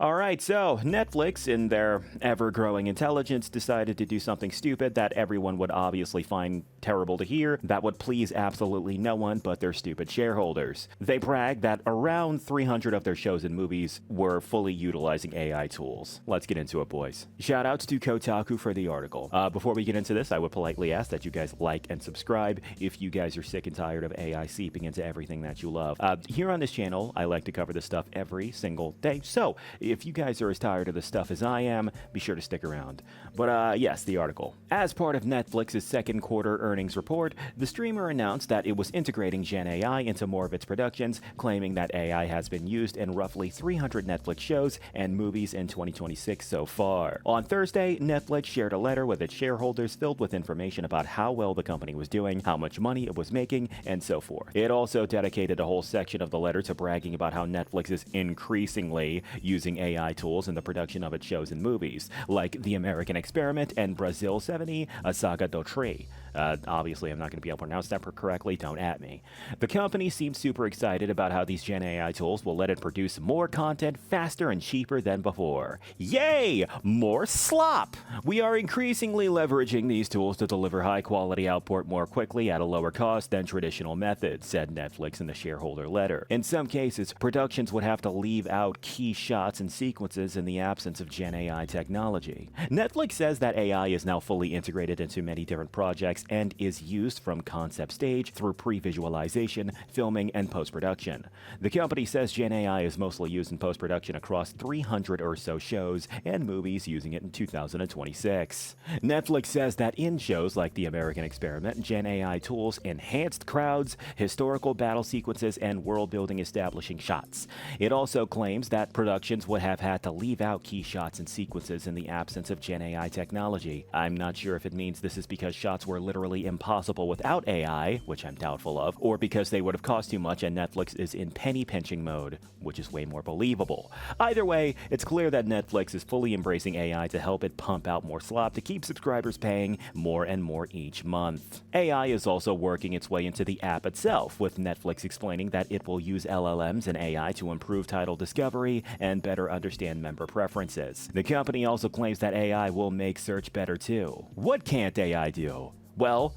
All right, so Netflix, in their ever-growing intelligence, decided to do something stupid that everyone would obviously find terrible to hear, that would please absolutely no one but their stupid shareholders. They brag that around 300 of their shows and movies were fully utilizing AI tools. Let's get into it, boys. Shoutouts to Kotaku for the article. Before we get into this, I would politely ask that you guys like and subscribe if you guys are sick and tired of AI seeping into everything that you love. Here on this channel, I like to cover this stuff every single day, so if you guys are as tired of this stuff as I am, be sure to stick around. But yes, the article. As part of Netflix's second quarter earnings report, the streamer announced that it was integrating Gen AI into more of its productions, claiming that AI has been used in roughly 300 Netflix shows and movies in 2026 so far. On Thursday, Netflix shared a letter with its shareholders filled with information about how well the company was doing, how much money it was making, and so forth. It also dedicated a whole section of the letter to bragging about how Netflix is increasingly using AI tools in the production of its shows and movies, like The American Experiment and Brazil 70, A Saga do Tree. Obviously, I'm not going to be able to pronounce that correctly, don't at me. The company seems super excited about how these Gen AI tools will let it produce more content faster and cheaper than before. Yay! More slop! We are increasingly leveraging these tools to deliver high-quality output more quickly at a lower cost than traditional methods, said Netflix in the shareholder letter. In some cases, productions would have to leave out key shots and sequences in the absence of Gen AI technology. Netflix says that AI is now fully integrated into many different projects and is used from concept stage through pre-visualization, filming, and post-production. The company says Gen AI is mostly used in post-production across 300 or so shows and movies, using it in 2026. Netflix says that in shows like The American Experiment, Gen AI tools enhanced crowds, historical battle sequences, and world-building establishing shots. It also claims that productions would have had to leave out key shots and sequences in the absence of Gen AI technology. I'm not sure if it means this is because shots were literally impossible without AI, which I'm doubtful of, or because they would have cost too much and Netflix is in penny-pinching mode, which is way more believable. Either way, it's clear that Netflix is fully embracing AI to help it pump out more slop to keep subscribers paying more and more each month. AI is also working its way into the app itself, with Netflix explaining that it will use LLMs and AI to improve title discovery and better understand member preferences. The company also claims that AI will make search better too. What can't AI do? Well,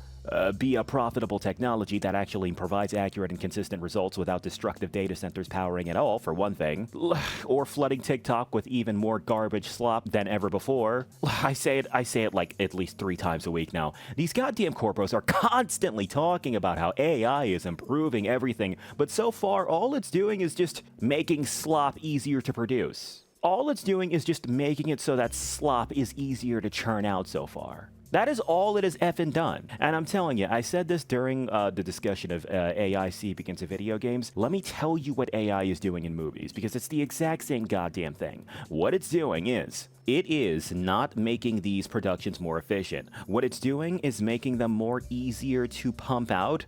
be a profitable technology that actually provides accurate and consistent results without destructive data centers powering it all, for one thing. Or flooding TikTok with even more garbage slop than ever before. I say it like at least 3 times a week now. These goddamn corpos are constantly talking about how AI is improving everything, but so far all it's doing is just making slop easier to produce. All it's doing is just making it so that slop is easier to churn out so far. That is all it has effing done. And I'm telling you, I said this during the discussion of AI seeping into video games. Let me tell you what AI is doing in movies, because it's the exact same goddamn thing. What it's doing is, it is not making these productions more efficient. What it's doing is making them more easier to pump out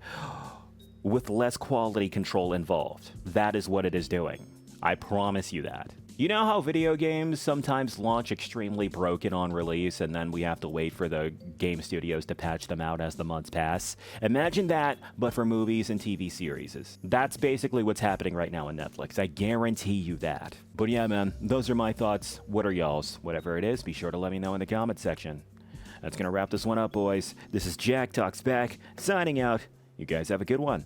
with less quality control involved. That is what it is doing. I promise you that. You know how video games sometimes launch extremely broken on release and then we have to wait for the game studios to patch them out as the months pass? Imagine that, but for movies and TV series. That's basically what's happening right now on Netflix. I guarantee you that. But yeah, man, those are my thoughts. What are y'all's? Whatever it is, be sure to let me know in the comment section. That's gonna wrap this one up, boys. This is Jack Talks Back, signing out. You guys have a good one.